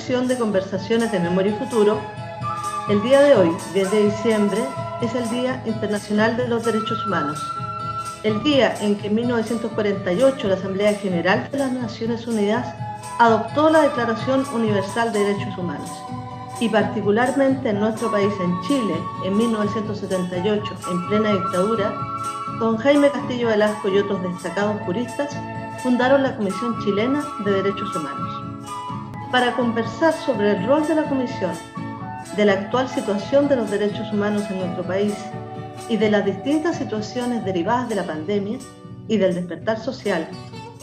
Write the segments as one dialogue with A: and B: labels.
A: sesión de conversaciones de Memoria y Futuro, el día de hoy, 10 de diciembre, es el Día Internacional de los Derechos Humanos. El día en que en 1948 la Asamblea General de las Naciones Unidas adoptó la Declaración Universal de Derechos Humanos. Y particularmente en nuestro país, en Chile, en 1978, en plena dictadura, don Jaime Castillo Velasco y otros destacados juristas fundaron la Comisión Chilena de Derechos Humanos. Para conversar sobre el rol de la Comisión, de la actual situación de los derechos humanos en nuestro país y de las distintas situaciones derivadas de la pandemia y del despertar social,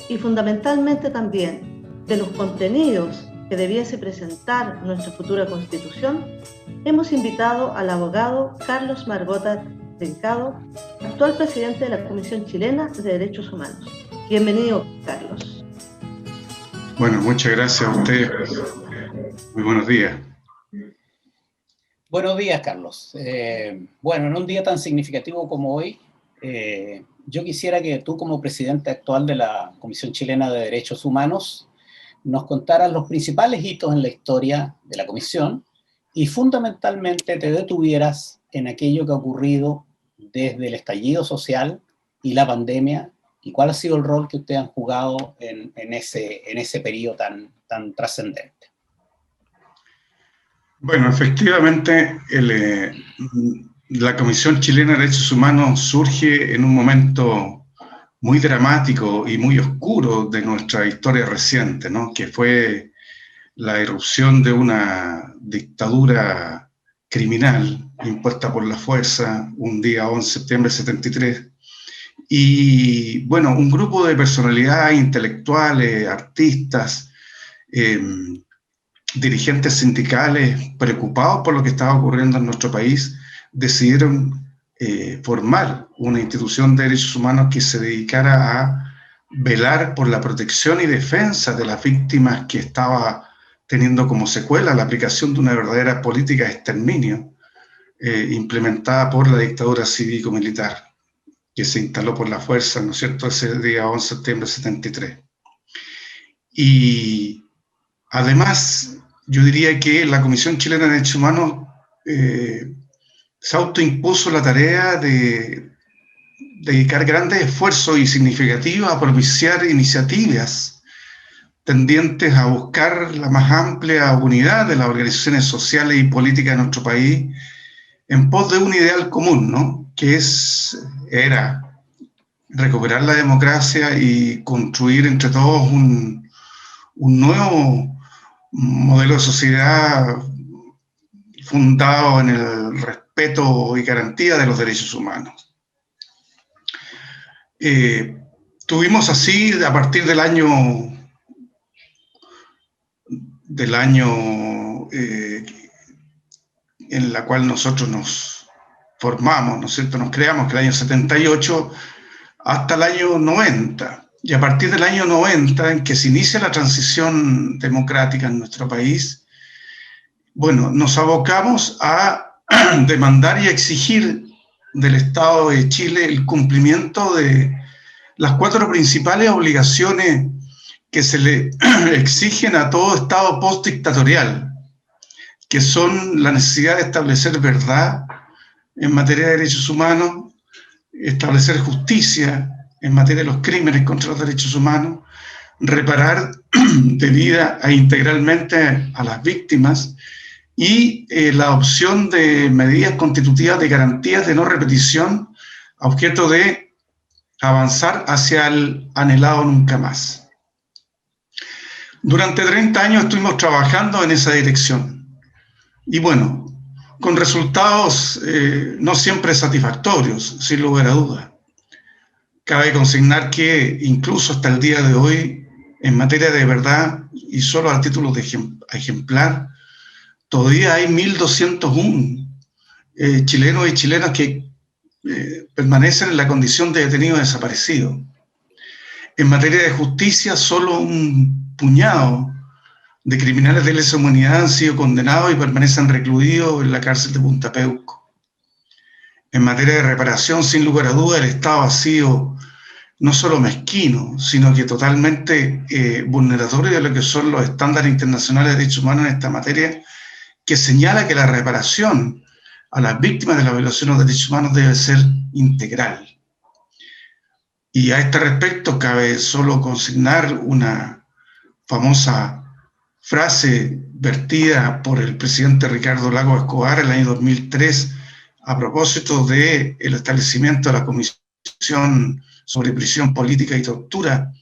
A: y fundamentalmente también de los contenidos que debiese presentar nuestra futura Constitución, hemos invitado al abogado Carlos Margota Trincado, actual presidente de la Comisión Chilena de Derechos Humanos. Bienvenido, Carlos.
B: Bueno, muchas gracias a usted. Muy buenos días.
C: Buenos días, Carlos. Bueno, en un día tan significativo como hoy, yo quisiera que tú, como presidente actual de la Comisión Chilena de Derechos Humanos, nos contaras los principales hitos en la historia de la Comisión y fundamentalmente te detuvieras en aquello que ha ocurrido desde el estallido social y la pandemia y cuál ha sido el rol que ustedes han jugado en ese periodo tan trascendente.
B: Bueno, efectivamente, la Comisión Chilena de Derechos Humanos surge en un momento muy dramático y muy oscuro de nuestra historia reciente, ¿no? Que fue la irrupción de una dictadura criminal impuesta por la fuerza un día 11 de septiembre de 73. Y bueno, un grupo de personalidades intelectuales, artistas, dirigentes sindicales preocupados por lo que estaba ocurriendo en nuestro país, decidieron formar una institución de derechos humanos que se dedicara a velar por la protección y defensa de las víctimas que estaba teniendo como secuela la aplicación de una verdadera política de exterminio implementada por la dictadura cívico-militar que se instaló por la fuerza, ¿no es cierto?, ese día 11 de septiembre de 73. Y además, yo diría que la Comisión Chilena de Derechos Humanos se autoimpuso la tarea de dedicar grandes esfuerzos y significativos a propiciar iniciativas tendientes a buscar la más amplia unidad de las organizaciones sociales y políticas de nuestro país en pos de un ideal común, ¿no? Que era recuperar la democracia y construir entre todos un nuevo modelo de sociedad fundado en el respeto y garantía de los derechos humanos. Tuvimos así, a partir del año en la cual nosotros nos formamos, ¿no es cierto?, nos creamos, que el año 78, hasta el año 90. Y a partir del año 90, en que se inicia la transición democrática en nuestro país, bueno, nos abocamos a demandar y exigir del Estado de Chile el cumplimiento de las 4 principales obligaciones que se le exigen a todo Estado postdictatorial, que son la necesidad de establecer verdad en materia de derechos humanos, establecer justicia en materia de los crímenes contra los derechos humanos, reparar debida e integralmente a las víctimas y la adopción de medidas constitutivas de garantías de no repetición a objeto de avanzar hacia el anhelado nunca más. Durante 30 años estuvimos trabajando en esa dirección y bueno, con resultados no siempre satisfactorios, sin lugar a dudas. Cabe consignar que incluso hasta el día de hoy, en materia de verdad, y solo a título de ejemplar, todavía hay 1.201 chilenos y chilenas que permanecen en la condición de detenidos desaparecidos. En materia de justicia, solo un puñado de criminales de lesa humanidad han sido condenados y permanecen recluidos en la cárcel de Punta Peuco. En materia de reparación, sin lugar a dudas, el Estado ha sido no solo mezquino, sino que totalmente vulneratorio de lo que son los estándares internacionales de derechos humanos en esta materia, que señala que la reparación a las víctimas de la violación de los derechos humanos debe ser integral. Y a este respecto cabe solo consignar una famosa frase vertida por el presidente Ricardo Lagos Escobar en el año 2003 a propósito del establecimiento de la Comisión sobre Prisión Política y Tortura,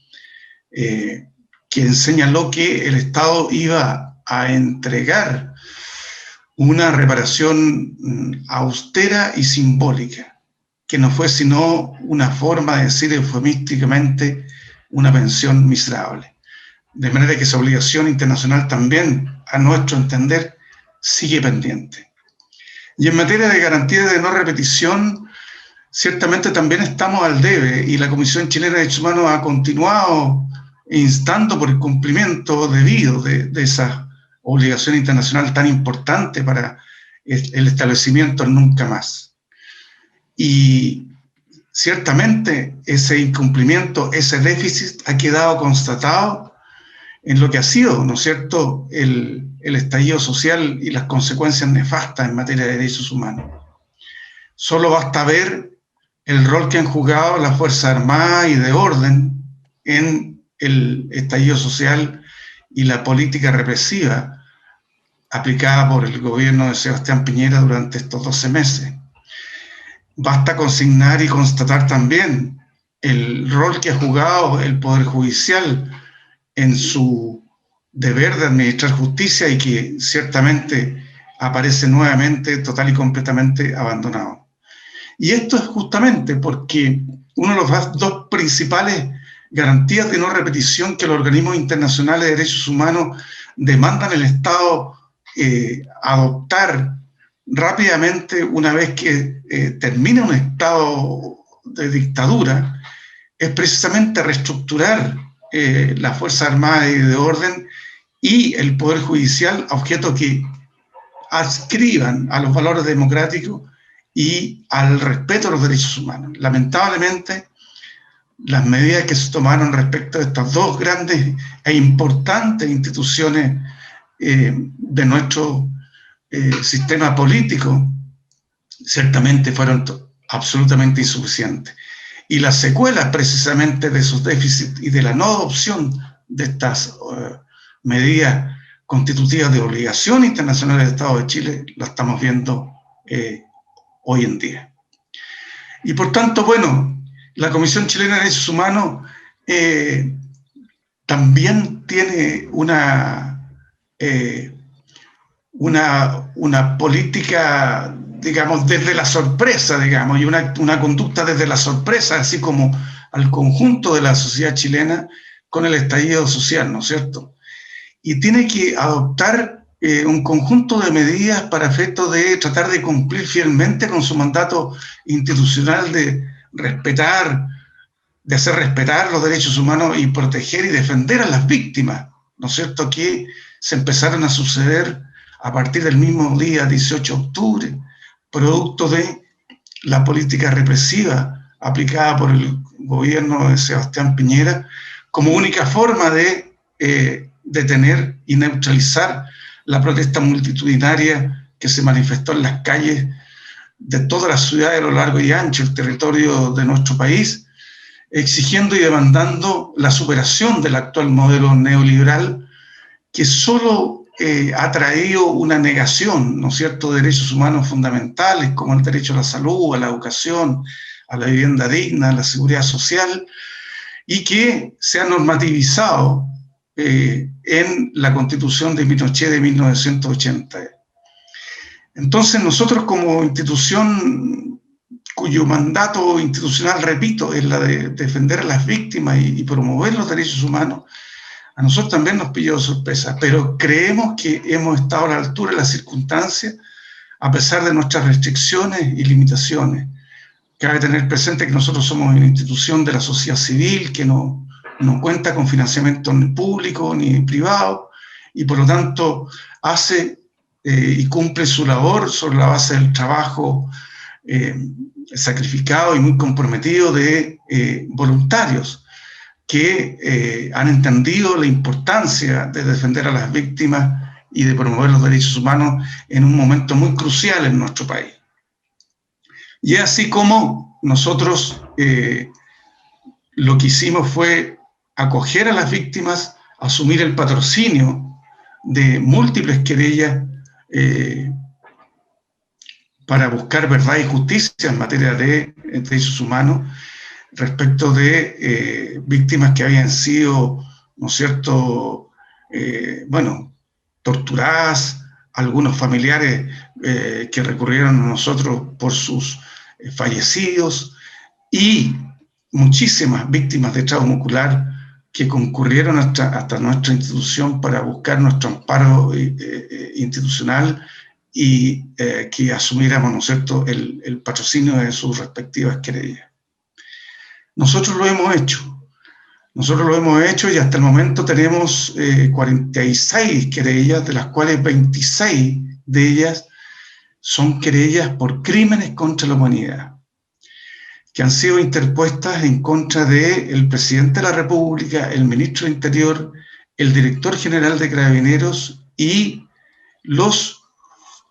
B: quien señaló que el Estado iba a entregar una reparación austera y simbólica, que no fue sino una forma de decir eufemísticamente una pensión miserable. De manera que esa obligación internacional también, a nuestro entender, sigue pendiente. Y en materia de garantía de no repetición, ciertamente también estamos al debe, y la Comisión Chilena de Derechos Humanos ha continuado instando por el cumplimiento debido de esa obligación internacional tan importante para el establecimiento del nunca más. Y ciertamente ese incumplimiento, ese déficit ha quedado constatado en lo que ha sido, ¿no es cierto?, el estallido social y las consecuencias nefastas en materia de derechos humanos. Solo basta ver el rol que han jugado las Fuerzas Armadas y de orden en el estallido social y la política represiva aplicada por el gobierno de Sebastián Piñera durante estos 12 meses. Basta consignar y constatar también el rol que ha jugado el Poder Judicial en su deber de administrar justicia y que ciertamente aparece nuevamente total y completamente abandonado. Y esto es justamente porque una de las dos principales garantías de no repetición que los organismos internacionales de derechos humanos demandan al Estado adoptar rápidamente una vez que termine un estado de dictadura es precisamente reestructurar las Fuerzas Armadas y de orden y el Poder Judicial a objeto que adscriban a los valores democráticos y al respeto a los derechos humanos. Lamentablemente, las medidas que se tomaron respecto a estas dos grandes e importantes instituciones de nuestro sistema político ciertamente fueron absolutamente insuficientes. Y las secuelas precisamente de esos déficits y de la no adopción de estas medidas constitutivas de obligación internacional del Estado de Chile la estamos viendo hoy en día. Y por tanto, bueno, la Comisión Chilena de Derechos Humanos también tiene una política, digamos, desde la sorpresa, digamos, y una conducta desde la sorpresa, así como al conjunto de la sociedad chilena con el estallido social, ¿no es cierto? Y tiene que adoptar un conjunto de medidas para efecto de tratar de cumplir fielmente con su mandato institucional de respetar, de hacer respetar los derechos humanos y proteger y defender a las víctimas, ¿no es cierto?, que se empezaron a suceder a partir del mismo día 18 de octubre, producto de la política represiva aplicada por el gobierno de Sebastián Piñera, como única forma de detener y neutralizar la protesta multitudinaria que se manifestó en las calles de todas las ciudades a lo largo y ancho del territorio de nuestro país, exigiendo y demandando la superación del actual modelo neoliberal que solo ha traído una negación, ¿no es cierto?, de derechos humanos fundamentales como el derecho a la salud, a la educación, a la vivienda digna, a la seguridad social, y que se ha normativizado en la Constitución de Pinochet de 1980. Entonces nosotros como institución cuyo mandato institucional, repito, es la de defender a las víctimas y promover los derechos humanos, a nosotros también nos pilló de sorpresa, pero creemos que hemos estado a la altura de las circunstancias a pesar de nuestras restricciones y limitaciones. Cabe tener presente que nosotros somos una institución de la sociedad civil que no cuenta con financiamiento ni público ni privado y por lo tanto hace y cumple su labor sobre la base del trabajo sacrificado y muy comprometido de voluntarios que han entendido la importancia de defender a las víctimas y de promover los derechos humanos en un momento muy crucial en nuestro país. Y así como nosotros lo que hicimos fue acoger a las víctimas, asumir el patrocinio de múltiples querellas para buscar verdad y justicia en materia de derechos humanos respecto de víctimas que habían sido, ¿no es cierto?, torturadas, algunos familiares que recurrieron a nosotros por sus fallecidos y muchísimas víctimas de trauma ocular que concurrieron hasta nuestra institución para buscar nuestro amparo institucional y que asumiéramos, ¿no es cierto?, el patrocinio de sus respectivas querellas. Nosotros lo hemos hecho y hasta el momento tenemos 46 querellas, de las cuales 26 de ellas son querellas por crímenes contra la humanidad, que han sido interpuestas en contra del presidente de la República, el ministro de Interior, el director general de Carabineros y los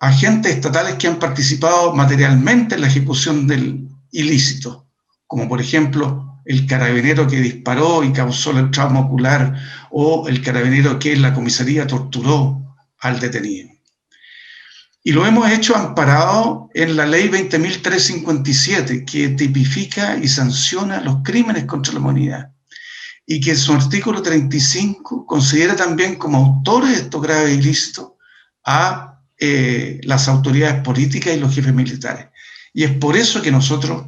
B: agentes estatales que han participado materialmente en la ejecución del ilícito, como por ejemplo el carabinero que disparó y causó el trauma ocular o el carabinero que en la comisaría torturó al detenido. Y lo hemos hecho amparado en la ley 20.357, que tipifica y sanciona los crímenes contra la humanidad, y que en su artículo 35 considera también como autores de estos graves ilícitos a las autoridades políticas y los jefes militares. Y es por eso que nosotros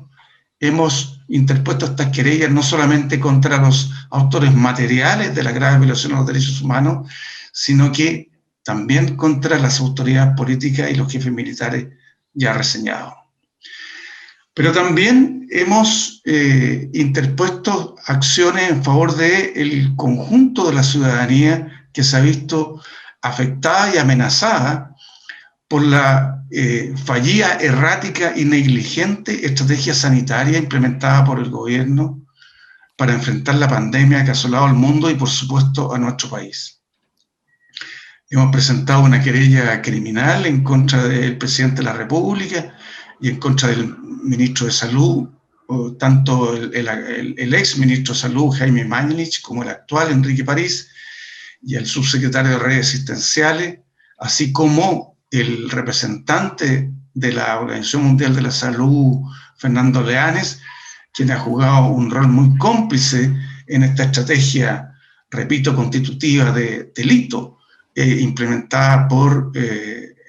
B: hemos interpuesto estas querellas no solamente contra los autores materiales de la grave violación a los derechos humanos, sino que también contra las autoridades políticas y los jefes militares ya reseñados. Pero también hemos interpuesto acciones en favor del conjunto de la ciudadanía que se ha visto afectada y amenazada por la fallida, errática y negligente estrategia sanitaria implementada por el gobierno para enfrentar la pandemia que ha asolado al mundo y, por supuesto, a nuestro país. Hemos presentado una querella criminal en contra del presidente de la República y en contra del ministro de Salud, tanto el ex ministro de Salud, Jaime Mañalich, como el actual, Enrique París, y el subsecretario de Redes Asistenciales, así como el representante de la Organización Mundial de la Salud, Fernando Leanes, quien ha jugado un rol muy cómplice en esta estrategia, repito, constitutiva de delito, implementada por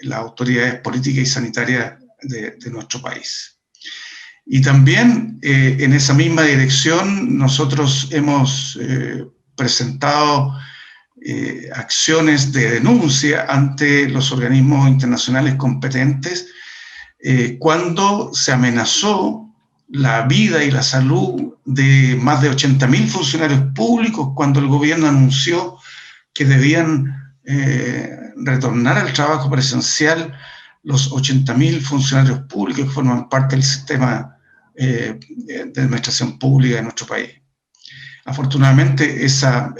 B: las autoridades políticas y sanitarias de nuestro país. Y también en esa misma dirección nosotros hemos presentado acciones de denuncia ante los organismos internacionales competentes cuando se amenazó la vida y la salud de más de 80.000 funcionarios públicos, cuando el gobierno anunció que debían retornar al trabajo presencial los 80.000 funcionarios públicos que forman parte del sistema de administración pública de nuestro país. Afortunadamente esa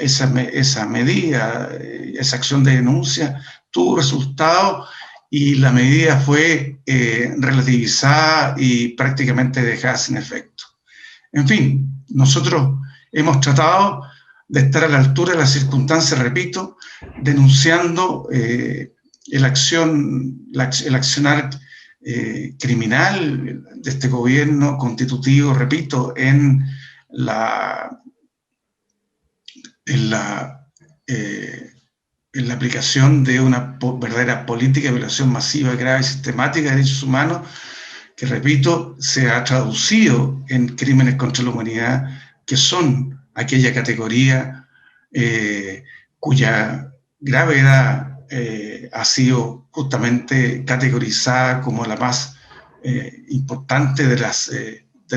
B: medida, esa acción de denuncia tuvo resultado y la medida fue relativizada y prácticamente dejada sin efecto. En fin, nosotros hemos tratado de estar a la altura de las circunstancias, repito, denunciando el accionar criminal de este gobierno constitutivo, repito, en la aplicación de una verdadera política de violación masiva, grave y sistemática de derechos humanos, que, repito, se ha traducido en crímenes contra la humanidad, que son aquella categoría cuya gravedad ha sido justamente categorizada como la más importante de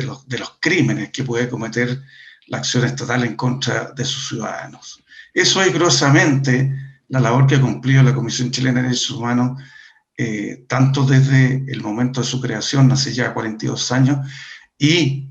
B: los crímenes que puede cometer la acción estatal en contra de sus ciudadanos. Eso es grosamente la labor que ha cumplido la Comisión Chilena de Derechos Humanos tanto desde el momento de su creación, hace ya 42 años, y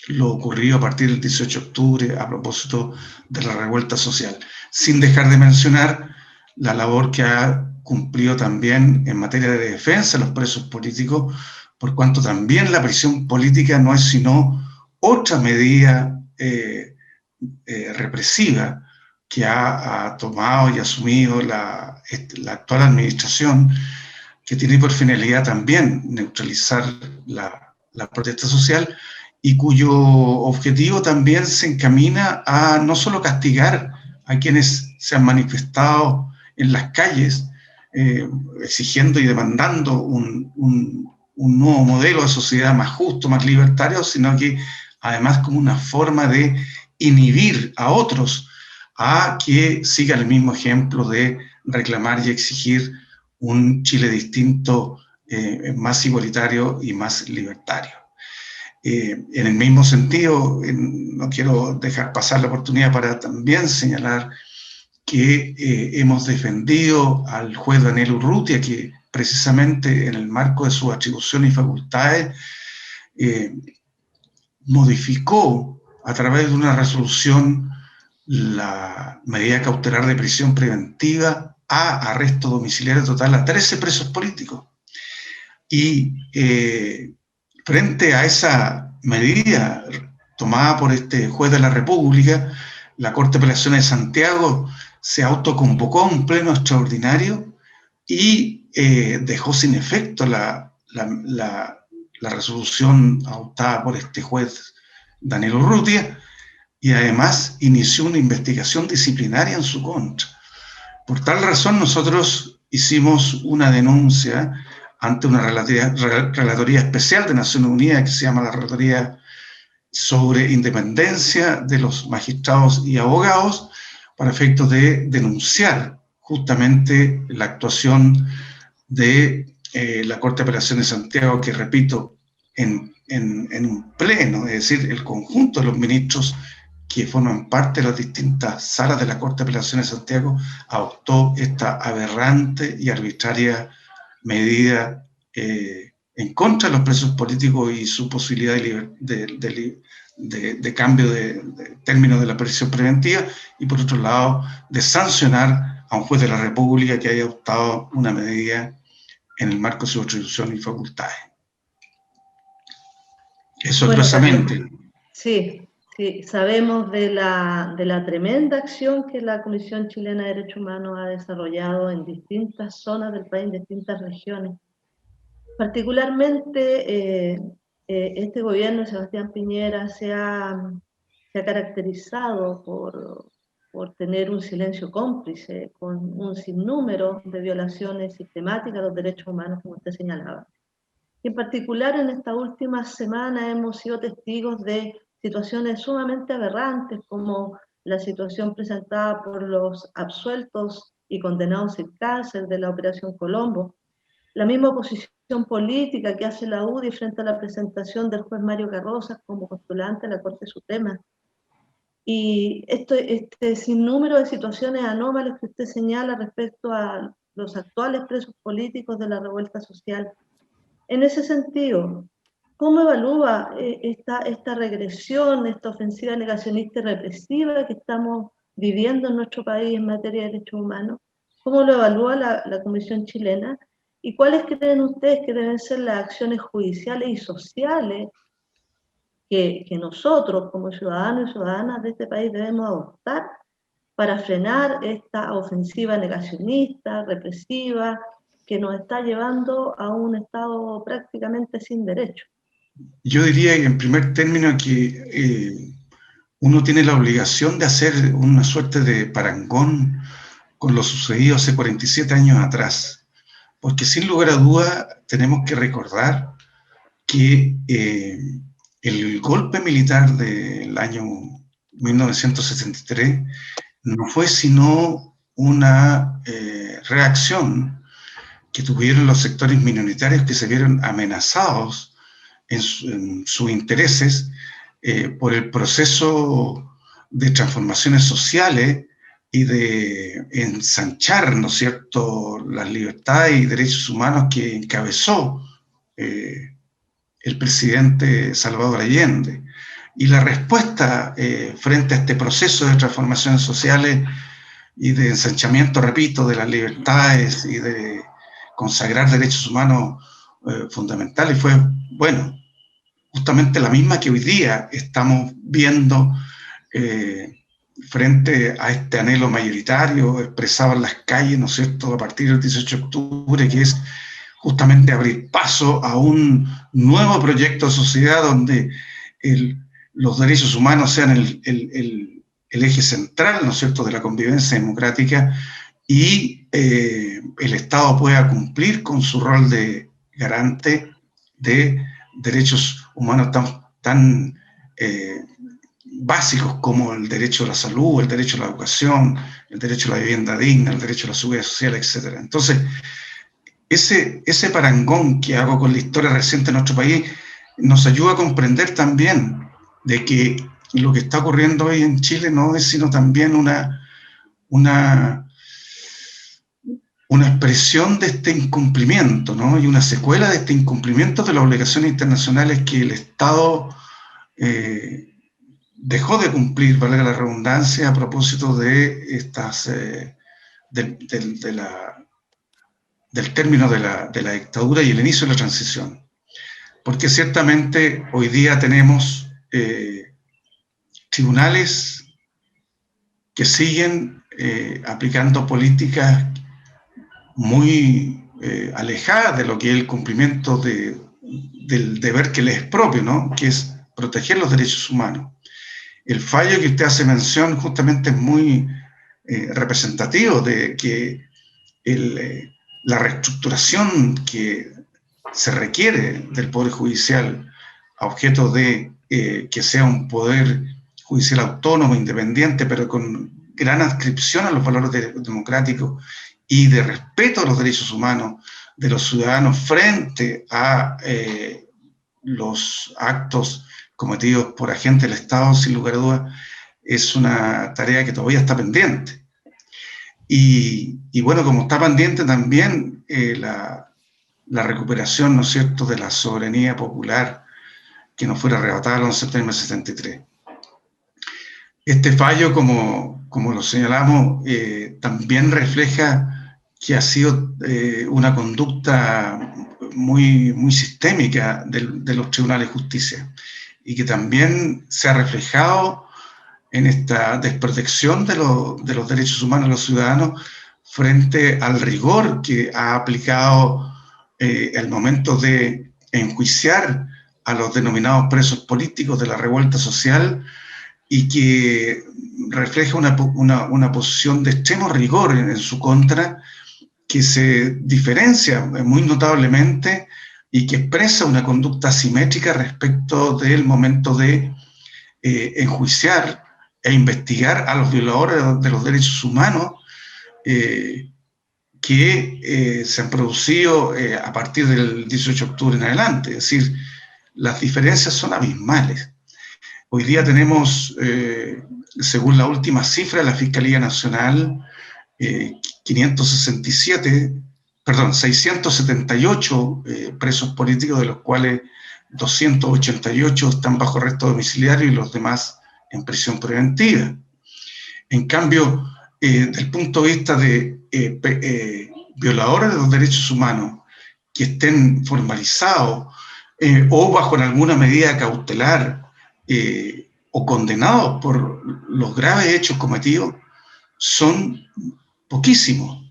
B: lo ocurrido a partir del 18 de octubre a propósito de la revuelta social, sin dejar de mencionar la labor que ha cumplido también en materia de defensa de los presos políticos, por cuanto también la prisión política no es sino otra medida represiva que ha tomado y asumido la actual administración, que tiene por finalidad también neutralizar la protesta social y cuyo objetivo también se encamina a no solo castigar a quienes se han manifestado en las calles exigiendo y demandando un nuevo modelo de sociedad más justo, más libertario, sino que además como una forma de inhibir a otros a que sigan el mismo ejemplo de reclamar y exigir un Chile distinto, más igualitario y más libertario. En el mismo sentido, no quiero dejar pasar la oportunidad para también señalar que hemos defendido al juez Daniel Urrutia, que precisamente en el marco de sus atribuciones y facultades modificó a través de una resolución la medida cautelar de prisión preventiva a arresto domiciliario total a 13 presos políticos. Y frente a esa medida tomada por este juez de la República, la Corte de Apelaciones de Santiago se autoconvocó a un pleno extraordinario y dejó sin efecto la resolución adoptada por este juez Daniel Urrutia, y además inició una investigación disciplinaria en su contra. Por tal razón, nosotros hicimos una denuncia ante una relatoría especial de Naciones Unidas que se llama la Relatoría sobre Independencia de los Magistrados y Abogados, para efectos de denunciar justamente la actuación de la Corte de Apelaciones de Santiago, que repito, en un pleno, es decir, el conjunto de los ministros que forman parte de las distintas salas de la Corte de Apelaciones de Santiago, adoptó esta aberrante y arbitraria medida en contra de los presos políticos y su posibilidad de cambio de términos de la prisión preventiva, y por otro lado, de sancionar a un juez de la República que haya adoptado una medida en el marco de su atribución y facultades. Eso expresamente.
A: Sí. Sí, sabemos de la tremenda acción que la Comisión Chilena de Derechos Humanos ha desarrollado en distintas zonas del país, en distintas regiones. Particularmente, este gobierno de Sebastián Piñera se ha caracterizado por tener un silencio cómplice con un sinnúmero de violaciones sistemáticas de los derechos humanos, como usted señalaba. Y en particular, en esta última semana hemos sido testigos de situaciones sumamente aberrantes, como la situación presentada por los absueltos y condenados sin cárcel de la Operación Colombo, la misma oposición política que hace la UDI frente a la presentación del juez Mario Carrozas como postulante a la Corte Suprema. Y este sinnúmero de situaciones anómalas que usted señala respecto a los actuales presos políticos de la revuelta social. En ese sentido, ¿cómo evalúa esta regresión, esta ofensiva negacionista y represiva que estamos viviendo en nuestro país en materia de derechos humanos? ¿Cómo lo evalúa la Comisión Chilena? ¿Y cuáles creen ustedes que deben ser las acciones judiciales y sociales que nosotros, como ciudadanos y ciudadanas de este país, debemos adoptar para frenar esta ofensiva negacionista, represiva, que nos está llevando a un Estado prácticamente sin derecho?
B: Yo diría en primer término que uno tiene la obligación de hacer una suerte de parangón con lo sucedido hace 47 años atrás, porque sin lugar a duda tenemos que recordar que el golpe militar del año 1973 no fue sino una reacción que tuvieron los sectores minoritarios que se vieron amenazados en sus intereses por el proceso de transformaciones sociales y de ensanchar, ¿no es cierto?, las libertades y derechos humanos que encabezó el presidente Salvador Allende. Y la respuesta frente a este proceso de transformaciones sociales y de ensanchamiento, repito, de las libertades y de consagrar derechos humanos fundamentales fue, bueno, justamente la misma que hoy día estamos viendo frente a este anhelo mayoritario expresado en las calles, ¿no es cierto?, a partir del 18 de octubre, que es justamente abrir paso a un nuevo proyecto de sociedad donde los derechos humanos sean el eje central, ¿no es cierto?, de la convivencia democrática, y el Estado pueda cumplir con su rol de garante de derechos humanos tan básicos como el derecho a la salud, el derecho a la educación, el derecho a la vivienda digna, el derecho a la seguridad social, etc. Entonces, ese parangón que hago con la historia reciente de nuestro país nos ayuda a comprender también de que lo que está ocurriendo hoy en Chile no es sino también una expresión de este incumplimiento, ¿no?, y una secuela de este incumplimiento de las obligaciones internacionales que el Estado dejó de cumplir, valga la redundancia, a propósito de estas del término de la dictadura y el inicio de la transición. Porque ciertamente hoy día tenemos tribunales que siguen aplicando políticas muy alejadas de lo que es el cumplimiento del deber que les es propio, ¿no?, que es proteger los derechos humanos. El fallo que usted hace mención justamente es muy representativo de que la reestructuración que se requiere del Poder Judicial a objeto de que sea un Poder Judicial autónomo, independiente, pero con gran adscripción a los valores democráticos y de respeto a los derechos humanos de los ciudadanos frente a los actos cometidos por agentes del Estado, sin lugar a dudas, es una tarea que todavía está pendiente. Y bueno, como está pendiente también la recuperación, ¿no es cierto?, de la soberanía popular que nos fuera arrebatada el 11 de septiembre del 73. Este fallo, como lo señalamos, también refleja que ha sido una conducta muy, muy sistémica de los tribunales de justicia y que también se ha reflejado en esta desprotección de los derechos humanos de los ciudadanos frente al rigor que ha aplicado al momento de enjuiciar a los denominados presos políticos de la revuelta social, y que refleja una posición de extremo rigor en su contra, que se diferencia muy notablemente y que expresa una conducta asimétrica respecto del momento de enjuiciar e investigar a los violadores de los derechos humanos que se han producido a partir del 18 de octubre en adelante. Es decir, las diferencias son abismales. Hoy día tenemos, según la última cifra de la Fiscalía Nacional, 678 presos políticos, de los cuales 288 están bajo arresto domiciliario y los demás en prisión preventiva. En cambio, desde el punto de vista de violadores de los derechos humanos que estén formalizados o bajo alguna medida cautelar o condenados por los graves hechos cometidos, son poquísimos.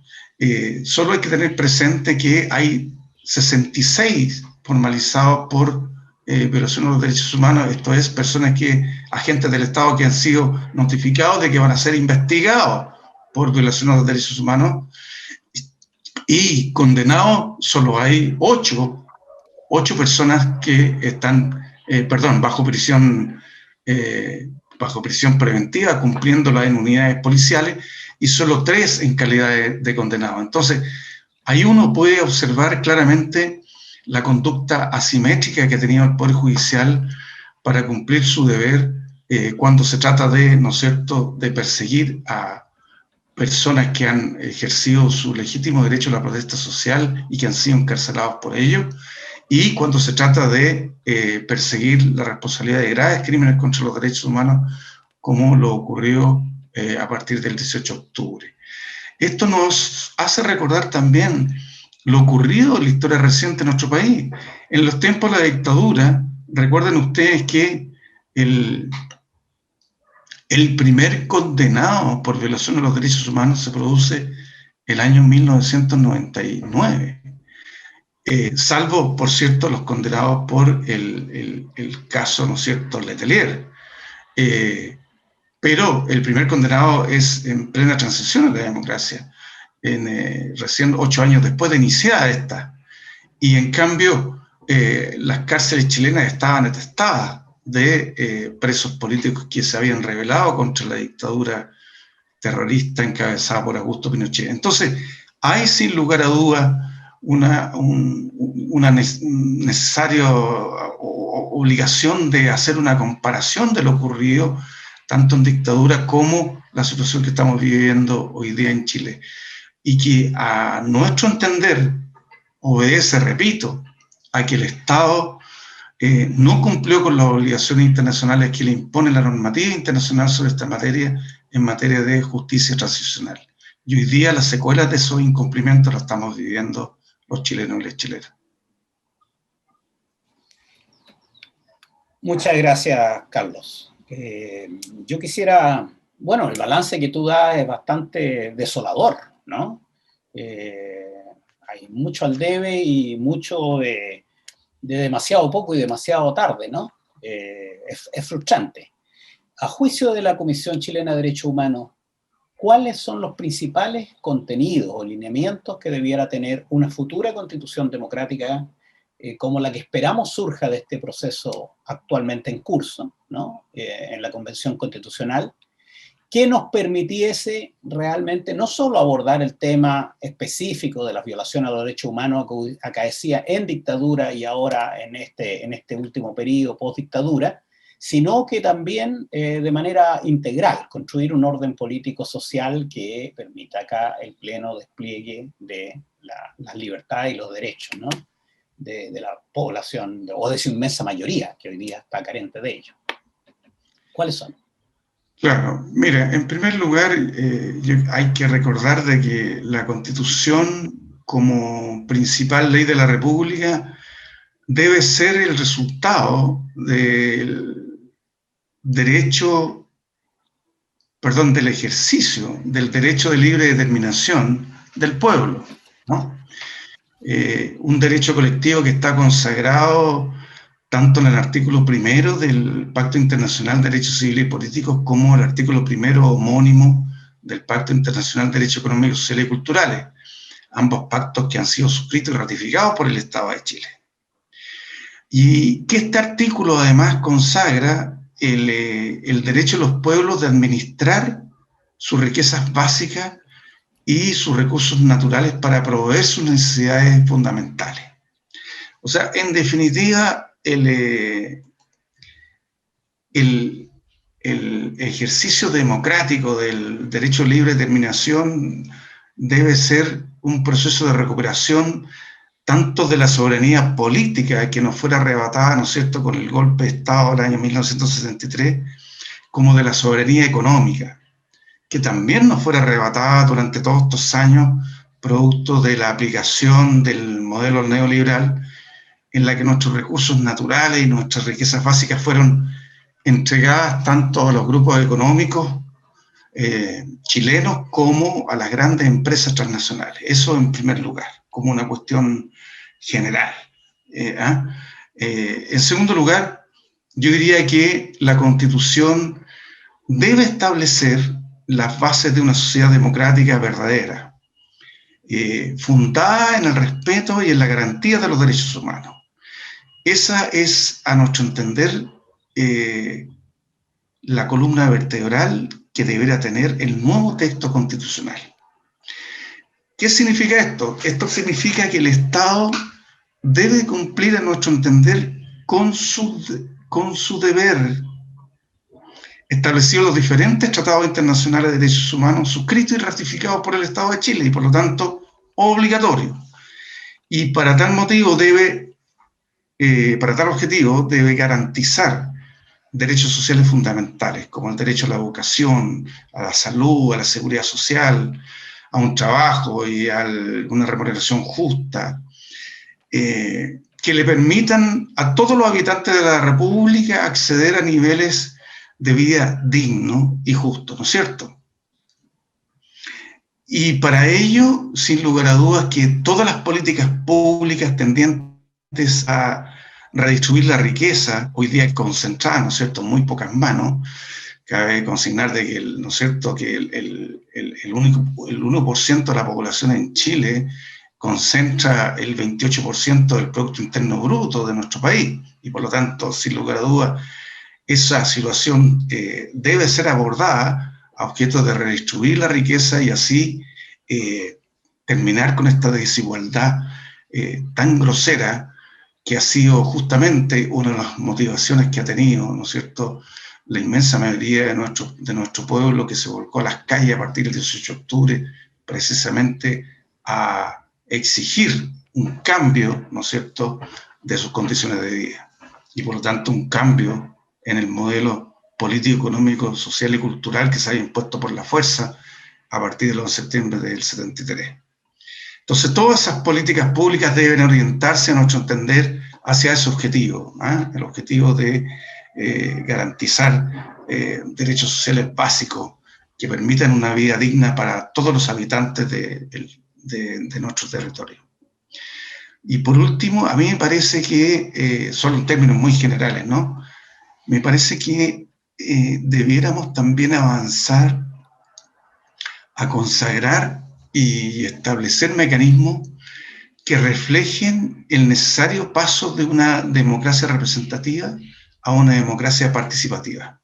B: Solo hay que tener presente que hay 66 formalizados por violación de los derechos humanos, esto es, agentes del Estado que han sido notificados de que van a ser investigados por violación de los derechos humanos, y condenados solo hay 8 personas que están, bajo prisión preventiva, cumpliéndola en unidades policiales, y solo 3 en calidad de condenados. Entonces, ahí uno puede observar claramente la conducta asimétrica que ha tenido el Poder Judicial para cumplir su deber cuando se trata de, ¿no es cierto?, de perseguir a personas que han ejercido su legítimo derecho a la protesta social y que han sido encarcelados por ello, y cuando se trata de perseguir la responsabilidad de graves crímenes contra los derechos humanos, como lo ocurrió a partir del 18 de octubre. Esto nos hace recordar también lo ocurrido en la historia reciente de nuestro país. En los tiempos de la dictadura, recuerden ustedes que el primer condenado por violación de los derechos humanos se produce el año 1999. Salvo, por cierto, los condenados por el caso, ¿no es cierto?, Letelier. Pero el primer condenado es en plena transición a la democracia, recién 8 años después de iniciada esta. Y en cambio, las cárceles chilenas estaban atestadas de presos políticos que se habían rebelado contra la dictadura terrorista encabezada por Augusto Pinochet. Entonces, hay sin lugar a dudas una necesaria obligación de hacer una comparación de lo ocurrido tanto en dictadura como la situación que estamos viviendo hoy día en Chile, y que a nuestro entender obedece, repito, a que el Estado no cumplió con las obligaciones internacionales que le impone la normativa internacional sobre esta materia en materia de justicia transicional. Y hoy día las secuelas de esos incumplimientos las estamos viviendo los chilenos y las chilenas.
C: Muchas gracias, Carlos. Yo quisiera, bueno, el balance que tú das es bastante desolador, ¿no? Hay mucho al debe y mucho de demasiado poco y demasiado tarde, ¿no? Es frustrante. A juicio de la Comisión Chilena de Derechos Humanos, ¿cuáles son los principales contenidos o lineamientos que debiera tener una futura constitución democrática como la que esperamos surja de este proceso actualmente en curso, ¿no? En la Convención Constitucional, que nos permitiese realmente no solo abordar el tema específico de las violaciones a los derechos humanos que acaecía en dictadura y ahora en este último periodo post-dictadura, sino que también de manera integral construir un orden político-social que permita acá el pleno despliegue de las libertades y los derechos, ¿no?, de la población, o de su inmensa mayoría, que hoy día está carente de ello. ¿Cuáles son?
B: Claro, mira, en primer lugar hay que recordar de que la Constitución, como principal ley de la República, debe ser el resultado del del ejercicio del derecho de libre determinación del pueblo, ¿no? Un derecho colectivo que está consagrado tanto en el artículo 1 del Pacto Internacional de Derechos Civiles y Políticos como el artículo 1 homónimo del Pacto Internacional de Derechos Económicos, Sociales y Culturales, ambos pactos que han sido suscritos y ratificados por el Estado de Chile. Y que este artículo además consagra el derecho de los pueblos de administrar sus riquezas básicas y sus recursos naturales para proveer sus necesidades fundamentales. O sea, en definitiva, el ejercicio democrático del derecho a libre determinación debe ser un proceso de recuperación tanto de la soberanía política que nos fuera arrebatada, ¿no es cierto?, con el golpe de Estado del año 1973, como de la soberanía económica, que también nos fuera arrebatada durante todos estos años, producto de la aplicación del modelo neoliberal, en la que nuestros recursos naturales y nuestras riquezas básicas fueron entregadas tanto a los grupos económicos chilenos como a las grandes empresas transnacionales. Eso en primer lugar, como una cuestión general. En segundo lugar, yo diría que la Constitución debe establecer las bases de una sociedad democrática verdadera, fundada en el respeto y en la garantía de los derechos humanos. Esa es, a nuestro entender, la columna vertebral que deberá tener el nuevo texto constitucional. ¿Qué significa esto? Esto significa que el Estado debe cumplir, a nuestro entender, con su deber establecido los diferentes tratados internacionales de derechos humanos suscritos y ratificados por el Estado de Chile y por lo tanto obligatorio. Y para tal motivo para tal objetivo debe garantizar derechos sociales fundamentales, como el derecho a la educación, a la salud, a la seguridad social, a un trabajo y a una remuneración justa, que le permitan a todos los habitantes de la República acceder a niveles de vida dignos y justos, ¿no es cierto? Y para ello, sin lugar a dudas, que todas las políticas públicas tendientes a redistribuir la riqueza, hoy día concentrada, ¿no es cierto?, en muy pocas manos. Cabe consignar de que, ¿no es cierto?, que el 1% de la población en Chile concentra el 28% del Producto Interno Bruto de nuestro país, y por lo tanto, sin lugar a dudas, esa situación debe ser abordada a objeto de redistribuir la riqueza y así terminar con esta desigualdad tan grosera que ha sido justamente una de las motivaciones que ha tenido, ¿no es cierto?, la inmensa mayoría de nuestro pueblo que se volcó a las calles a partir del 18 de octubre precisamente a exigir un cambio, ¿no es cierto?, de sus condiciones de vida y por lo tanto un cambio en el modelo político, económico, social y cultural que se había impuesto por la fuerza a partir del 11 de septiembre del 73. Entonces, todas esas políticas públicas deben orientarse, a nuestro entender, hacia ese objetivo, el objetivo de garantizar derechos sociales básicos que permitan una vida digna para todos los habitantes de nuestro territorio. Y por último, a mí me parece que, solo en términos muy generales, ¿no?, me parece que debiéramos también avanzar a consagrar y establecer mecanismos que reflejen el necesario paso de una democracia representativa a una democracia participativa,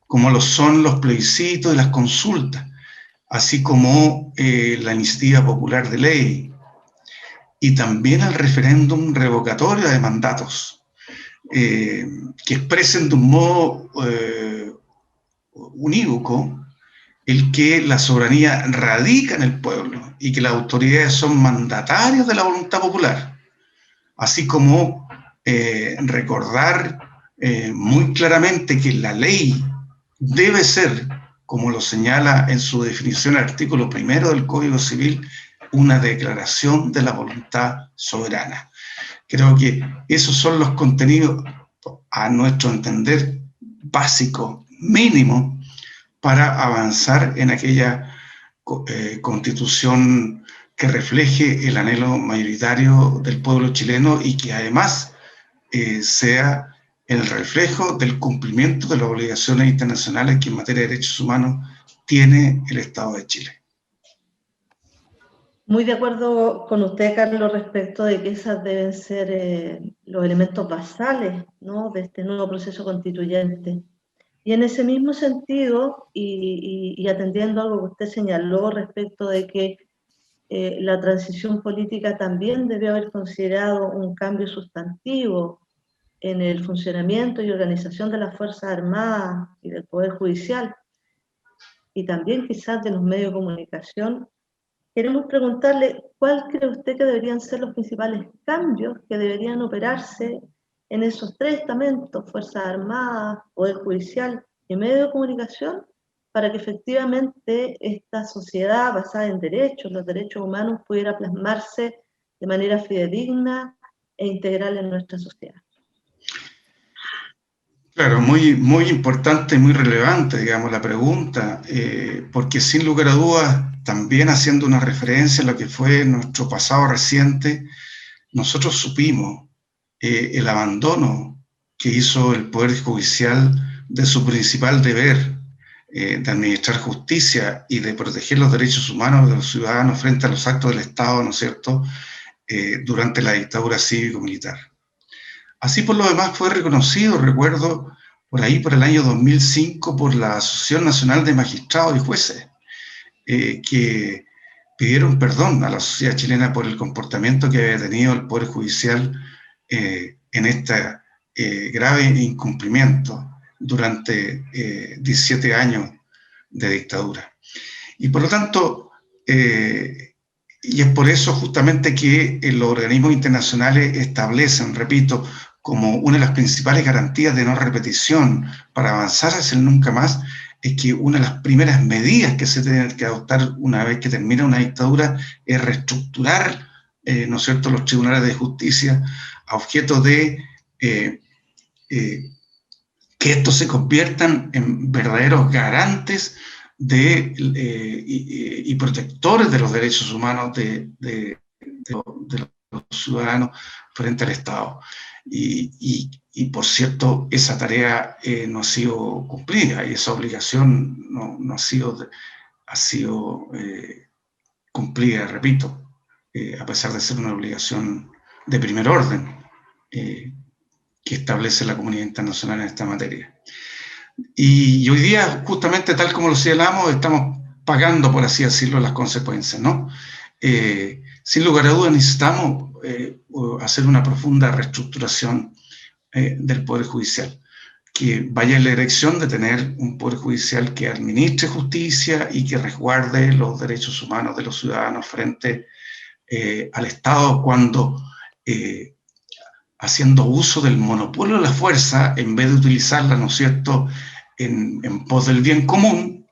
B: como lo son los plebiscitos y las consultas, así como la iniciativa popular de ley y también el referéndum revocatorio de mandatos, que expresen de un modo unívoco el que la soberanía radica en el pueblo y que las autoridades son mandatarios de la voluntad popular, así como recordar muy claramente que la ley debe ser, como lo señala en su definición el artículo 1 del Código Civil, una declaración de la voluntad soberana. Creo que esos son los contenidos, a nuestro entender, básicos, mínimos, para avanzar en aquella constitución que refleje el anhelo mayoritario del pueblo chileno y que además sea el reflejo del cumplimiento de las obligaciones internacionales que en materia de derechos humanos tiene el Estado de Chile.
A: Muy de acuerdo con usted, Carlos, respecto de que esos deben ser los elementos basales, ¿no?, de este nuevo proceso constituyente. Y en ese mismo sentido, y atendiendo a algo que usted señaló respecto de que la transición política también debe haber considerado un cambio sustantivo en el funcionamiento y organización de las Fuerzas Armadas y del Poder Judicial, y también quizás de los medios de comunicación, queremos preguntarle cuál cree usted que deberían ser los principales cambios que deberían operarse en esos tres estamentos, Fuerzas Armadas, Poder Judicial y medios de comunicación, para que efectivamente esta sociedad basada en derechos, los derechos humanos, pudiera plasmarse de manera fidedigna e integral en nuestra sociedad.
B: Claro, muy, muy importante y muy relevante, digamos, la pregunta, porque sin lugar a dudas, también haciendo una referencia a lo que fue nuestro pasado reciente, nosotros supimos el abandono que hizo el Poder Judicial de su principal deber de administrar justicia y de proteger los derechos humanos de los ciudadanos frente a los actos del Estado, ¿no es cierto?, durante la dictadura cívico-militar. Así por lo demás fue reconocido, recuerdo, por ahí por el año 2005 por la Asociación Nacional de Magistrados y Jueces, que pidieron perdón a la sociedad chilena por el comportamiento que había tenido el Poder Judicial en este grave incumplimiento durante 17 años de dictadura. Y por lo tanto, y es por eso justamente que los organismos internacionales establecen, repito, como una de las principales garantías de no repetición para avanzar hacia el nunca más, es que una de las primeras medidas que se tienen que adoptar una vez que termina una dictadura es reestructurar, ¿no es cierto?, los tribunales de justicia a objeto de que estos se conviertan en verdaderos garantes y protectores de los derechos humanos de los ciudadanos frente al Estado. Y por cierto, esa tarea no ha sido cumplida y esa obligación no ha sido cumplida, repito, a pesar de ser una obligación de primer orden que establece la comunidad internacional en esta materia. Y hoy día, justamente tal como lo señalamos, estamos pagando, por así decirlo, las consecuencias, ¿no? Sin lugar a dudas necesitamos hacer una profunda reestructuración del Poder Judicial, que vaya en la dirección de tener un Poder Judicial que administre justicia y que resguarde los derechos humanos de los ciudadanos frente al Estado cuando, haciendo uso del monopolio de la fuerza, en vez de utilizarla, ¿no es cierto?, en pos del bien común,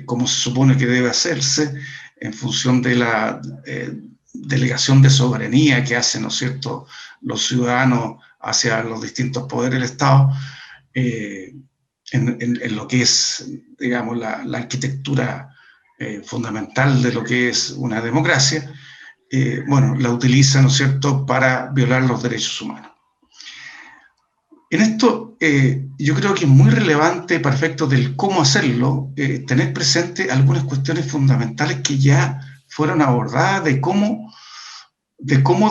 B: como se supone que debe hacerse, en función de la delegación de soberanía que hacen, ¿no es cierto?, los ciudadanos hacia los distintos poderes del Estado, en lo que es, digamos, la arquitectura fundamental de lo que es una democracia, bueno, la utiliza, ¿no es cierto?, para violar los derechos humanos. En esto, yo creo que es muy relevante, para efectos del cómo hacerlo, tener presente algunas cuestiones fundamentales que ya fueron abordadas de cómo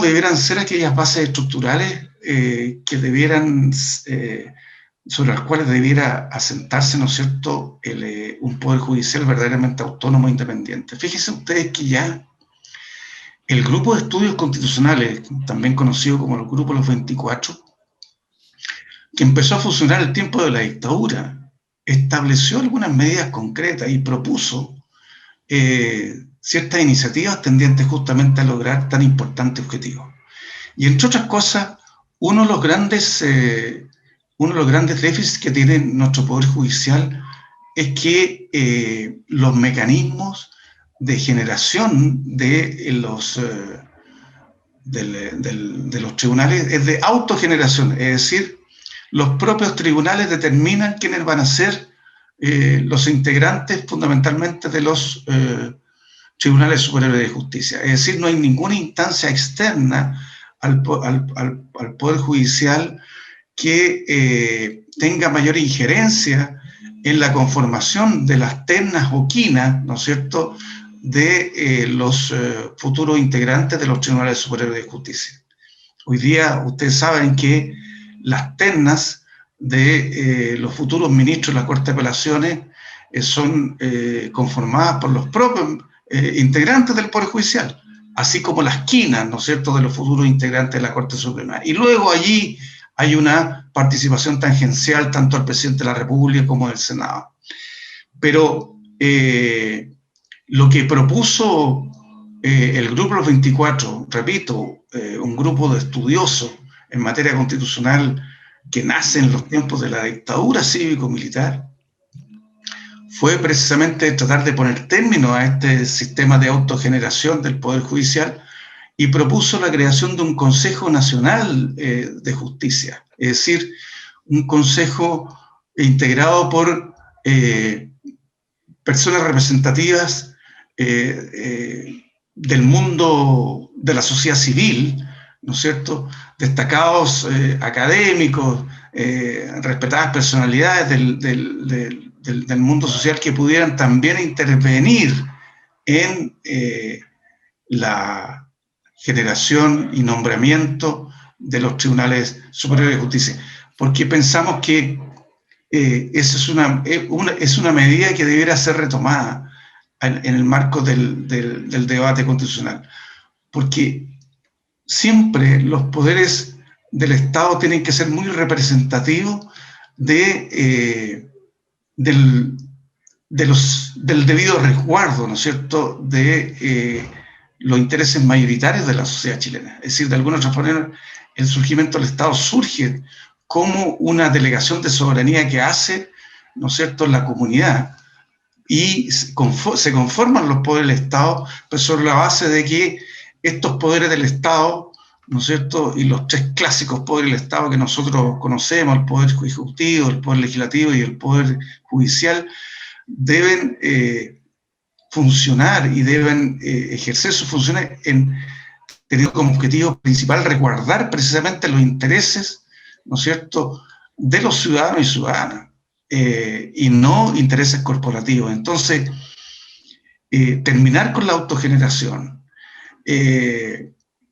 B: debieran ser aquellas bases estructurales que debieran, sobre las cuales debiera asentarse, ¿no es cierto?, un poder judicial verdaderamente autónomo e independiente. Fíjense ustedes que ya el Grupo de Estudios Constitucionales, también conocido como el Grupo de los 24, que empezó a funcionar el tiempo de la dictadura, estableció algunas medidas concretas y propuso ciertas iniciativas tendientes justamente a lograr tan importante objetivo. Y entre otras cosas, uno de los grandes déficits que tiene nuestro Poder Judicial es que los mecanismos de generación de los tribunales es de autogeneración, es decir, los propios tribunales determinan quiénes van a ser los integrantes fundamentalmente de los tribunales superiores de justicia. Es decir, no hay ninguna instancia externa al Poder Judicial que tenga mayor injerencia en la conformación de las ternas o quinas, ¿no es cierto?, de los futuros integrantes de los tribunales superiores de justicia. Hoy día ustedes saben que las ternas de los futuros ministros de la Corte de Apelaciones son conformadas por los propios integrantes del Poder Judicial, así como las quinas, ¿no es cierto?, de los futuros integrantes de la Corte Suprema. Y luego allí hay una participación tangencial tanto al presidente de la República como del Senado. Pero lo que propuso el Grupo de los 24, repito, un grupo de estudiosos en materia constitucional que nace en los tiempos de la dictadura cívico-militar, fue precisamente tratar de poner término a este sistema de autogeneración del Poder Judicial y propuso la creación de un Consejo Nacional de Justicia, es decir, un consejo integrado por personas representativas del mundo de la sociedad civil, ¿no es cierto?, destacados académicos, respetadas personalidades del mundo social que pudieran también intervenir en la generación y nombramiento de los tribunales superiores de justicia, porque pensamos que esa es una medida que debiera ser retomada en el marco del debate constitucional, porque siempre los poderes del Estado tienen que ser muy representativos del debido resguardo, ¿no es cierto?, de los intereses mayoritarios de la sociedad chilena. Es decir, de alguna otra manera, el surgimiento del Estado surge como una delegación de soberanía que hace, ¿no es cierto?, la comunidad, y se conforman los poderes del Estado, pero sobre la base de que estos poderes del Estado, ¿no es cierto?, y los tres clásicos poderes del Estado que nosotros conocemos, el poder ejecutivo, el poder legislativo y el poder judicial, deben funcionar y deben ejercer sus funciones teniendo como objetivo principal resguardar precisamente los intereses, ¿no es cierto?, de los ciudadanos y ciudadanas, y no intereses corporativos. Entonces, terminar con la autogeneración,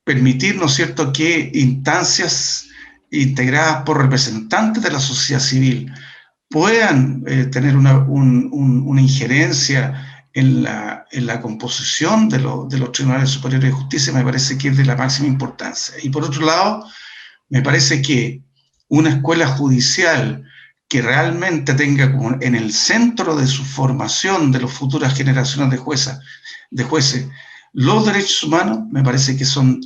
B: permitir, ¿no es cierto?, que instancias integradas por representantes de la sociedad civil puedan tener una injerencia en la composición de los tribunales superiores de justicia, me parece que es de la máxima importancia. Y por otro lado, me parece que una escuela judicial que realmente tenga como en el centro de su formación de las futuras generaciones de jueces los derechos humanos, me parece que son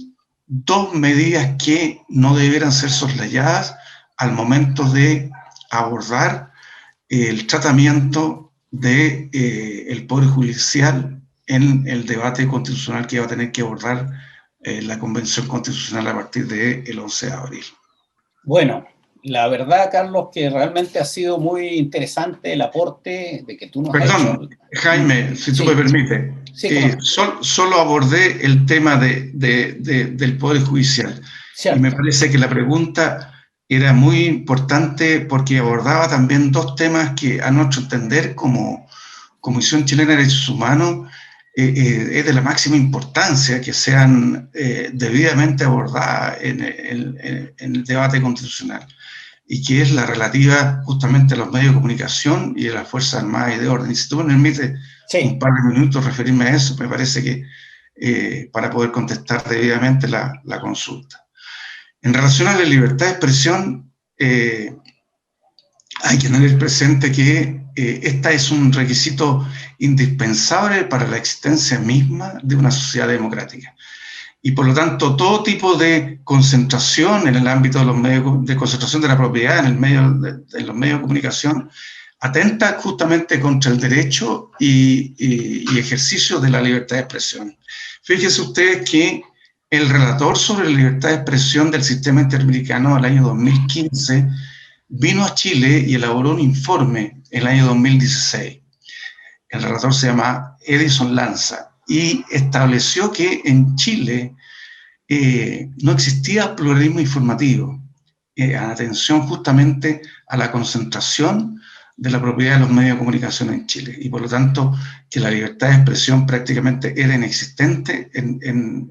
B: dos medidas que no deberán ser soslayadas al momento de abordar el tratamiento del Poder Judicial en el debate constitucional que va a tener que abordar la Convención Constitucional a partir del 11 de abril.
C: Bueno, la verdad, Carlos, que realmente ha sido muy interesante el aporte de que tú nos has hecho.
B: Perdón, Jaime, si tú me permites.
C: Sí,
B: solo abordé el tema del Poder Judicial.
C: Cierto.
B: Y me parece que la pregunta era muy importante porque abordaba también dos temas que, a nuestro entender, como Comisión Chilena de Derechos Humanos, es de la máxima importancia que sean debidamente abordadas en el debate constitucional, y que es la relativa justamente a los medios de comunicación y a las Fuerzas Armadas y de Orden. Y si tú me permites un par de minutos referirme a eso, me parece que para poder contestar debidamente la consulta. En relación a la libertad de expresión, hay que tener presente que esta es un requisito indispensable para la existencia misma de una sociedad democrática. Y por lo tanto, todo tipo de concentración en el ámbito de los medios, de concentración de la propiedad en los medios de comunicación, atenta justamente contra el derecho y ejercicio de la libertad de expresión. Fíjense ustedes que el relator sobre la libertad de expresión del sistema interamericano del año 2015 vino a Chile y elaboró un informe en el año 2016. El relator se llama Edison Lanza y estableció que en Chile no existía pluralismo informativo, atención justamente a la concentración de la propiedad de los medios de comunicación en Chile, y por lo tanto que la libertad de expresión prácticamente era inexistente en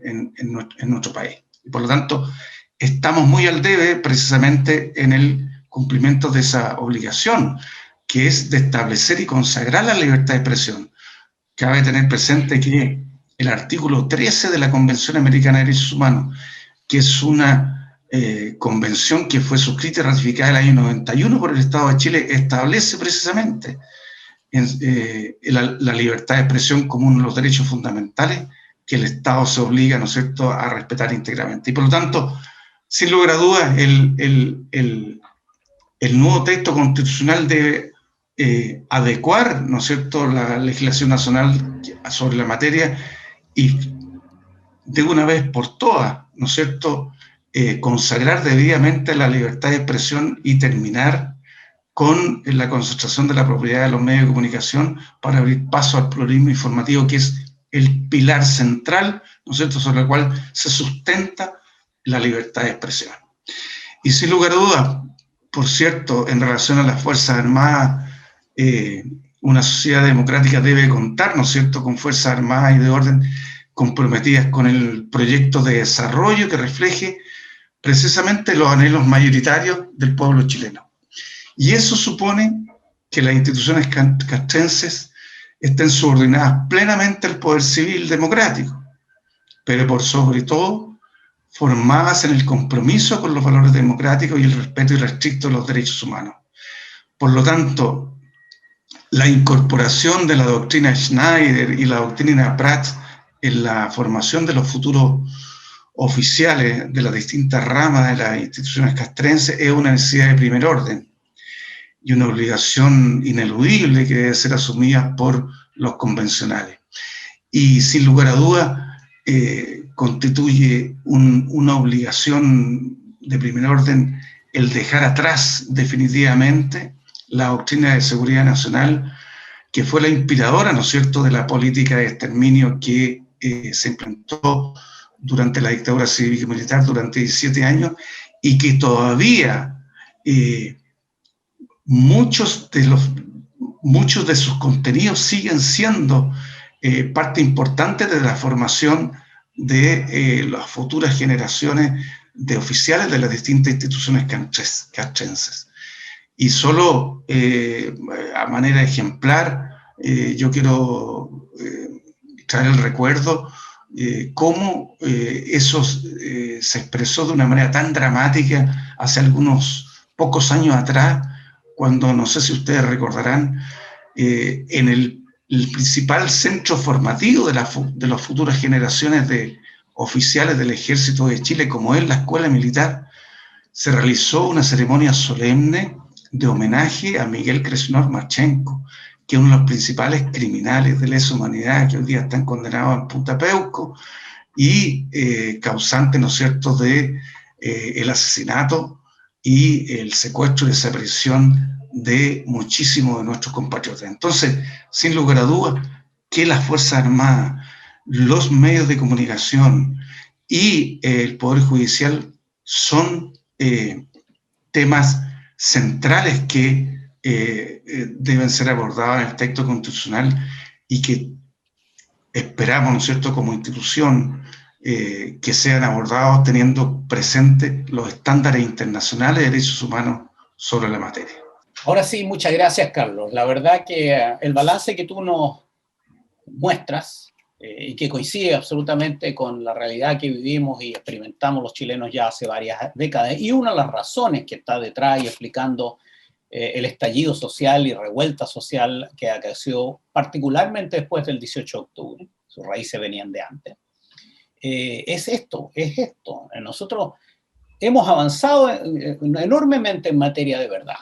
B: nuestro país. Y por lo tanto estamos muy al debe precisamente en el cumplimiento de esa obligación, que es de establecer y consagrar la libertad de expresión. Cabe tener presente que el artículo 13 de la Convención Americana de Derechos Humanos, que es una convención que fue suscrita y ratificada en el año 91 por el Estado de Chile, establece precisamente la libertad de expresión como uno de los derechos fundamentales que el Estado se obliga, ¿no es cierto?, a respetar íntegramente. Y por lo tanto, sin lugar a dudas, el nuevo texto constitucional debe adecuar, ¿no es cierto?, la legislación nacional sobre la materia y de una vez por todas, ¿no es cierto?, consagrar debidamente la libertad de expresión y terminar con la concentración de la propiedad de los medios de comunicación para abrir paso al pluralismo informativo, que es el pilar central, ¿no es cierto?, sobre el cual se sustenta la libertad de expresión. Y sin lugar a dudas, por cierto, en relación a las Fuerzas Armadas, una sociedad democrática debe contar, ¿no es cierto?, con Fuerzas Armadas y de Orden comprometidas con el proyecto de desarrollo que refleje precisamente los anhelos mayoritarios del pueblo chileno. Y eso supone que las instituciones castrenses estén subordinadas plenamente al poder civil democrático, pero por sobre todo formadas en el compromiso con los valores democráticos y el respeto irrestricto de los derechos humanos. Por lo tanto, la incorporación de la doctrina Schneider y la doctrina Pratt en la formación de los futuros oficiales de las distintas ramas de las instituciones castrenses es una necesidad de primer orden y una obligación ineludible que debe ser asumida por los convencionales. Y sin lugar a dudas, constituye una obligación de primer orden el dejar atrás definitivamente la doctrina de seguridad nacional, que fue la inspiradora, ¿no es cierto?, de la política de exterminio que se implementó durante la dictadura cívico-militar durante 17 años y que todavía muchos de sus contenidos siguen siendo parte importante de la formación de las futuras generaciones de oficiales de las distintas instituciones castrenses. Y solo a manera ejemplar, yo quiero traer el recuerdo cómo eso se expresó de una manera tan dramática hace algunos pocos años atrás, cuando, no sé si ustedes recordarán, en el principal centro formativo de las futuras generaciones de oficiales del Ejército de Chile, como es la Escuela Militar, se realizó una ceremonia solemne de homenaje a Miguel Krasnov Marchenko, que es uno de los principales criminales de lesa humanidad que hoy día están condenados en Punta Peuco y causante, ¿no es cierto?, de el asesinato y el secuestro y desaparición de muchísimos de nuestros compatriotas. Entonces, sin lugar a dudas, que las Fuerzas Armadas, los medios de comunicación y el Poder Judicial son temas centrales que deben ser abordados en el texto constitucional y que esperamos, ¿no es cierto?, como institución, que sean abordados teniendo presente los estándares internacionales de derechos humanos sobre la materia.
C: Ahora sí, muchas gracias, Carlos. La verdad que el balance que tú nos muestras y que coincide absolutamente con la realidad que vivimos y experimentamos los chilenos ya hace varias décadas, y una de las razones que está detrás y explicando el estallido social y revuelta social que acaeció particularmente después del 18 de octubre, sus raíces venían de antes, es esto. Nosotros hemos avanzado enormemente en materia de verdad.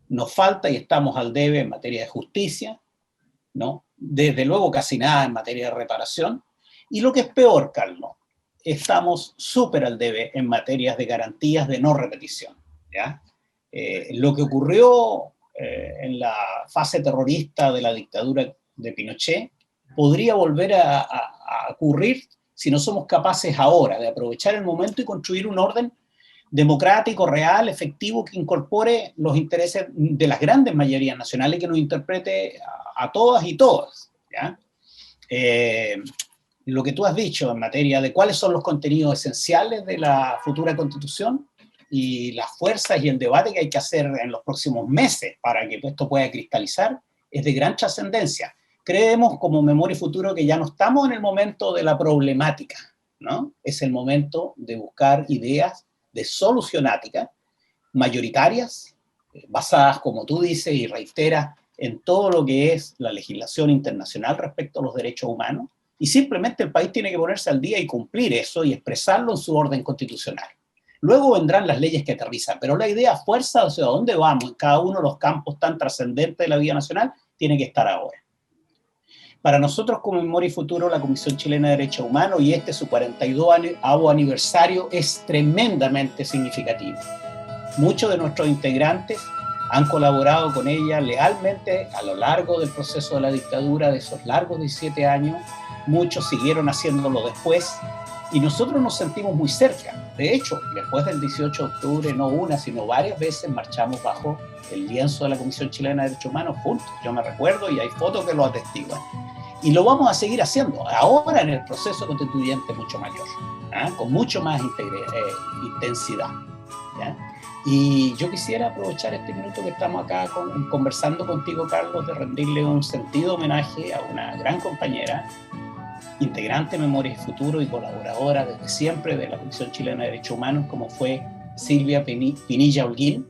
C: Nos falta y estamos al debe en materia de justicia, ¿no? Desde luego casi nada en materia de reparación. Y lo que es peor, Carlos, estamos súper al debe en materias de garantías de no repetición, ¿ya? Lo que ocurrió en la fase terrorista de la dictadura de Pinochet podría volver a ocurrir si no somos capaces ahora de aprovechar el momento y construir un orden democrático, real, efectivo, que incorpore los intereses de las grandes mayorías nacionales y que nos interprete a todas y todas, ¿ya? Lo que tú has dicho en materia de cuáles son los contenidos esenciales de la futura Constitución y las fuerzas y el debate que hay que hacer en los próximos meses para que esto pueda cristalizar es de gran trascendencia. Creemos como Memoria y Futuro que ya no estamos en el momento de la problemática, ¿no? Es el momento de buscar ideas de solucionática, mayoritarias, basadas, como tú dices y reiteras, en todo lo que es la legislación internacional respecto a los derechos humanos, y simplemente el país tiene que ponerse al día y cumplir eso y expresarlo en su orden constitucional. Luego vendrán las leyes que aterrizan, pero la idea fuerza hacia dónde vamos en cada uno de los campos tan trascendentes de la vida nacional tiene que estar ahora. Para nosotros como Memoria y Futuro, la Comisión Chilena de Derechos Humanos y su 42º aniversario es tremendamente significativo. Muchos de nuestros integrantes han colaborado con ella lealmente a lo largo del proceso de la dictadura de esos largos 17 años. Muchos siguieron haciéndolo después y nosotros nos sentimos muy cerca. De hecho, después del 18 de octubre, no una, sino varias veces marchamos bajo el lienzo de la Comisión Chilena de Derechos Humanos juntos. Yo me recuerdo y hay fotos que lo atestiguan. Y lo vamos a seguir haciendo, ahora en el proceso constituyente mucho mayor, ¿eh? Con mucho más intensidad, ¿ya? Y yo quisiera aprovechar este minuto que estamos acá conversando contigo, Carlos, de rendirle un sentido homenaje a una gran compañera, integrante de Memoria y Futuro y colaboradora desde siempre de la Comisión Chilena de Derechos Humanos, como fue Silvia Pinilla Holguín,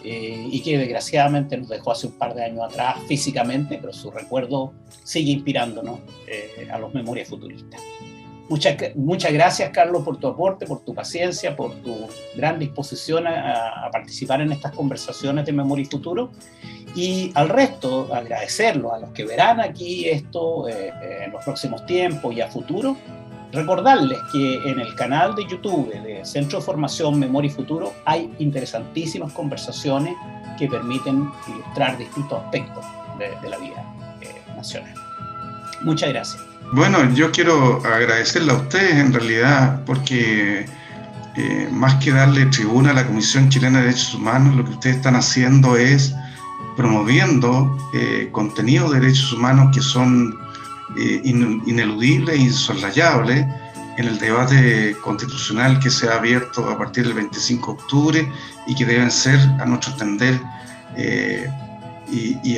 C: y que desgraciadamente nos dejó hace un par de años atrás físicamente, pero su recuerdo sigue inspirándonos a los Memorias Futuristas. Muchas gracias, Carlos, por tu aporte, por tu paciencia, por tu gran disposición a participar en estas conversaciones de Memoria y Futuro. Y al resto, agradecerlo a los que verán aquí esto en los próximos tiempos y a futuro. Recordarles que en el canal de YouTube de Centro de Formación Memoria y Futuro hay interesantísimas conversaciones que permiten ilustrar distintos aspectos de la vida nacional. Muchas gracias.
B: Bueno, yo quiero agradecerle a ustedes en realidad, porque más que darle tribuna a la Comisión Chilena de Derechos Humanos, lo que ustedes están haciendo es promoviendo contenidos de derechos humanos que son ineludibles e insoslayables en el debate constitucional que se ha abierto a partir del 25 de octubre y que deben ser, a nuestro entender, y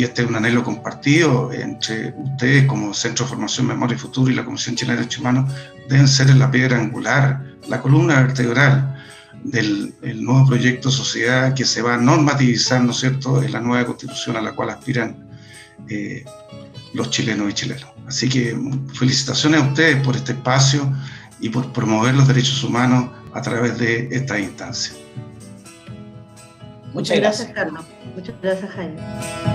B: este es un anhelo compartido entre ustedes como Centro de Formación Memoria y Futuro y la Comisión Chilena de Derechos Humanos, deben ser la piedra angular, la columna vertebral del nuevo proyecto de sociedad que se va a normativizar, ¿no es cierto?, en la nueva Constitución a la cual aspiran los chilenos y chilenas. Así que felicitaciones a ustedes por este espacio y por promover los derechos humanos a través de esta instancia.
A: Muchas gracias, Carlos. Muchas gracias, Jaime.